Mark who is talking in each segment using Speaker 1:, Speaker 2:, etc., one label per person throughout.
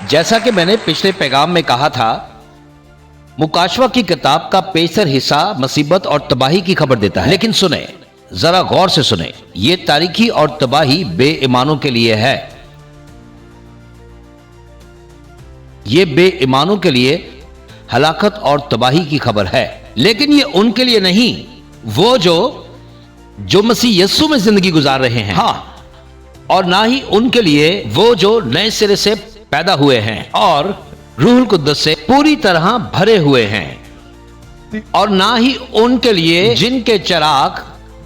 Speaker 1: जैसा कि मैंने पिछले पैगाम में कहा था, मुकाशवा की किताब का पेशर हिस्सा मुसीबत और तबाही की खबर देता है। लेकिन सुने, जरा गौर से सुने, ये तारीकी और तबाही बेईमानों के लिए है। ये बेईमानों के लिए हलाकत और तबाही की खबर है, लेकिन ये उनके लिए नहीं, वो जो मसीह यस्सु में जिंदगी गुजार रहे हैं। हाँ, और ना ही उनके लिए वो जो नए सिरे से पैदा हुए हैं और रूहुल कुद्दस से पूरी तरह भरे हुए हैं, और ना ही उनके लिए जिनके चिराग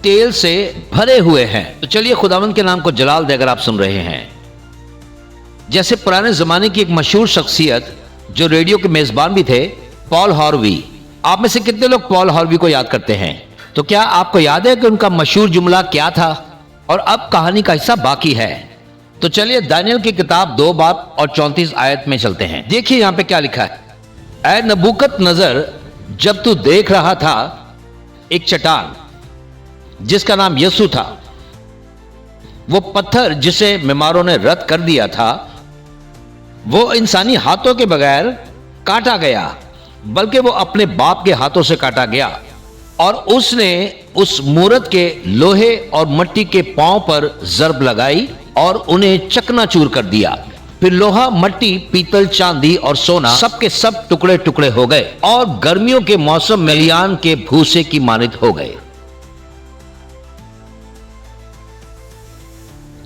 Speaker 1: तेल से भरे हुए हैं। तो चलिए खुदावंद के नाम को जलाल दे, अगर आप सुन रहे हैं। जैसे पुराने जमाने की एक मशहूर शख्सियत जो रेडियो के मेजबान भी थे, पॉल हार्वी। आप में से कितने लोग पॉल हार्वी को याद करते हैं? तो क्या आपको याद है कि उनका मशहूर जुमला क्या था? और अब कहानी का हिस्सा बाकी है। तो चलिए दानियल की किताब 2 बाब और 34 आयत में चलते हैं। देखिए यहां पे क्या लिखा है। ऐ नबूकत नजर, जब तू देख रहा था एक चट्टान जिसका नाम यस्सु था, वो पत्थर जिसे मेमारों ने रद्द कर दिया था, वो इंसानी हाथों के बगैर काटा गया, बल्कि वो अपने बाप के हाथों से काटा गया। और उसने उस मूरत के लोहे और मिट्टी के पांव पर जरब लगाई और उन्हें चकनाचूर कर दिया। फिर लोहा, मिट्टी, पीतल, चांदी और सोना सब के सब टुकड़े टुकड़े हो गए और गर्मियों के मौसम में लियान के भूसे की मानित हो गए।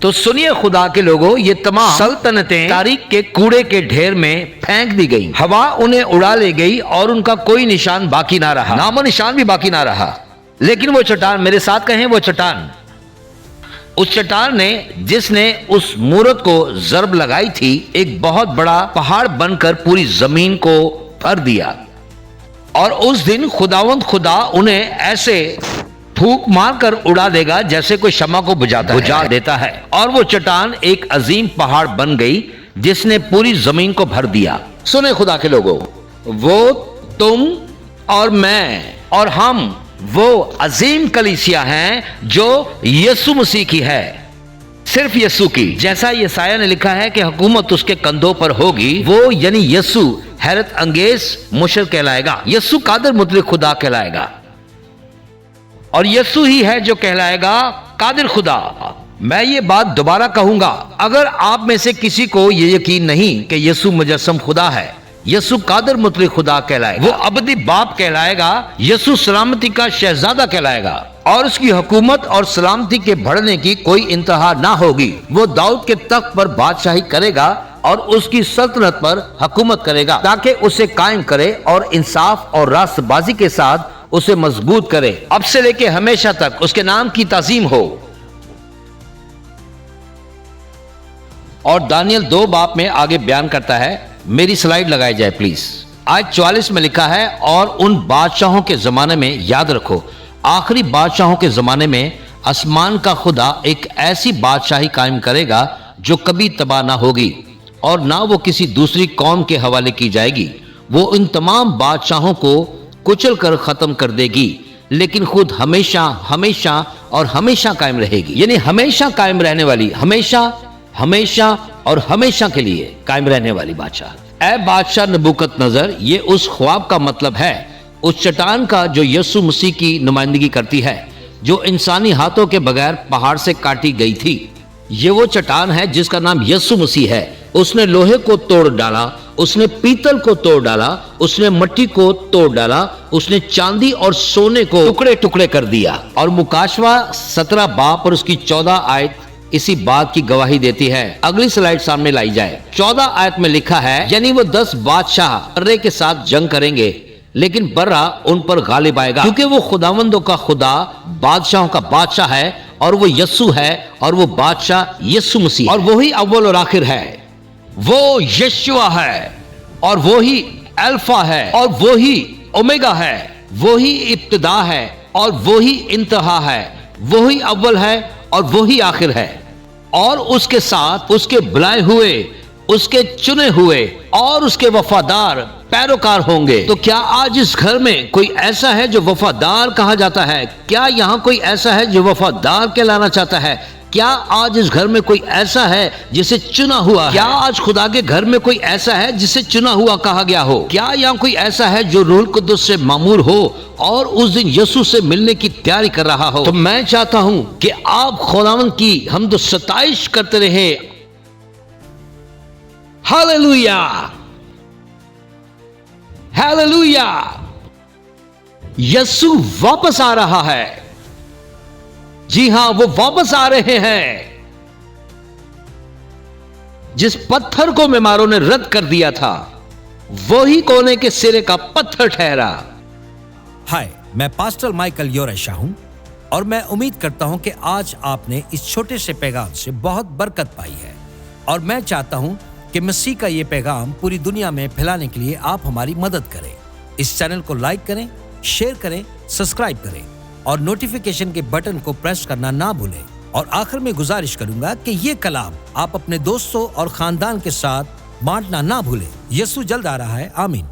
Speaker 1: तो सुनिए खुदा के लोगों, ये तमाम सल्तनतें तारीख के कूड़े के ढेर में फेंक दी गई। हवा उन्हें उड़ा ले गई और उनका कोई निशान बाकी ना रहा, नामो निशान भी बाकी ना रहा। लेकिन वो चट्टान, मेरे साथ कहें, वो चट्टान, उस चट्टान ने, जिसने उस मूरत को जरब लगाई थी, एक बहुत बड़ा पहाड़ बनकर पूरी जमीन को भर दिया। और उस दिन खुदावंद खुदा उन्हें ऐसे फूंक मारकर उड़ा देगा जैसे कोई शम्मा को बुझा देता है। और वो चट्टान एक अजीम पहाड़ बन गई जिसने पूरी जमीन को भर दिया। सुने खुदा के लोगों, वो, तुम और मैं और हम वो अजीम कलीसिया हैं जो यस्सु मसीह की है, सिर्फ यस्सु की। जैसा यसाया ने लिखा है कि हुकूमत उसके कंधों पर होगी, वो यानी यस्सु हैरत अंगेज मुशर कहलाएगा, यस्सु कादिर मुतलक खुदा कहलाएगा, और यस्सु ही है जो कहलाएगा कादिर खुदा। मैं ये बात दोबारा कहूंगा, अगर आप में से किसी को ये यकीन नहीं कि यस्सु मुजस्सम खुदा है, यस्सु कादिर मुतलक खुदा कहलाएगा, वो अबदी बाप कहलाएगा, यस्सु सलामती का शहजादा कहलाएगा, और उसकी हुकूमत और सलामती के बढ़ने की कोई इंतहा ना होगी। वो दाऊद के तख्त पर बादशाही करेगा और उसकी सल्तनत पर हुकूमत करेगा, ताकि उसे कायम करे और इंसाफ और रास्तबाजी के साथ उसे मजबूत करे, अब से लेके हमेशा तक उसके नाम की ताज़ीम हो। और दानियल 2 बाब में आगे बयान करता है, मेरी स्लाइड लगाई जाए प्लीज। आयत 44 में लिखा है, और उन बादशाहों के जमाने में, याद रखो, आखिरी बादशाहों के जमाने में आसमान का खुदा एक ऐसी बादशाही कायम करेगा जो कभी तबाह ना होगी और ना वो किसी दूसरी कौम के हवाले की जाएगी। वो इन तमाम बादशाहों को कुचल कर खत्म कर देगी, लेकिन खुद हमेशा हमेशा और हमेशा कायम रहेगी, यानी हमेशा कायम रहने वाली, हमेशा हमेशा और हमेशा के लिए कायम रहने वाली बादशाह। ऐ बादशाह नबूकत नजर, ये उस ख्वाब का मतलब है, उस चट्टान का जो यस्सु मसीह की नुमाइंदगी करती है, जो इंसानी हाथों के बगैर पहाड़ से काटी गई थी। ये वो चट्टान है जिसका नाम यस्सु मसीह है। उसने लोहे को तोड़ डाला, उसने पीतल को तोड़ डाला, उसने मिट्टी को तोड़ डाला, उसने चांदी और सोने को टुकड़े टुकड़े कर दिया। और मुकाशवा 17 बाब और उसकी 14 आयत इसी बात की गवाही देती है। अगली स्लाइड सामने लाई जाए। 14 आयत में लिखा है, यानी वो 10 बादशाह बर्रे के साथ जंग करेंगे, लेकिन बर्रा उन पर गालिब आएगा, क्योंकि वो खुदावंदों का खुदा, बादशाहों का बादशाह है, और वो यस्सु है, और वो बादशाह यस्सु मसीह, और वही अव्वल और आखिर है, वो यशुआ है, और वो ही अल्फा है, और वो ही ओमेगा है, वो ही इब्तिदा है, और वो ही इंतहा है, वो ही अव्वल है और वो ही आखिर है। और उसके साथ उसके बुलाए हुए, उसके चुने हुए और उसके वफादार पैरोकार होंगे। तो क्या आज इस घर में कोई ऐसा है जो वफादार कहा जाता है? क्या यहाँ कोई ऐसा है जो वफादार कहलाना चाहता है? क्या आज इस घर में कोई ऐसा है जिसे चुना हुआ है? क्या आज खुदा के घर में कोई ऐसा है जिसे चुना हुआ कहा गया हो? क्या यहाँ कोई ऐसा है जो रूह कुद्दुस से मामूर हो और उस दिन यीशु से मिलने की तैयारी कर रहा हो? तो मैं चाहता हूं कि आप खुदावंद की हमद सताइश करते रहे। Hallelujah, hallelujah. यीशु वापस आ रहा है। जी हां, वो वापस आ रहे हैं। जिस पत्थर को बीमारों ने रद्द कर दिया था, वही कोने के सिरे का पत्थर ठहरा।
Speaker 2: हाय, मैं पास्टर माइकल योरेशा हूं और मैं उम्मीद करता हूं कि आज आपने इस छोटे से पैगाम से बहुत बरकत पाई है। और मैं चाहता हूं कि मसीह का ये पैगाम पूरी दुनिया में फैलाने के लिए आप हमारी मदद करें। इस चैनल को लाइक करें, शेयर करें, सब्सक्राइब करें और नोटिफिकेशन के बटन को प्रेस करना ना भूलें। और आखिर में गुजारिश करूंगा कि ये कलाम आप अपने दोस्तों और खानदान के साथ बांटना ना भूलें। यीशु जल्द आ रहा है। आमीन।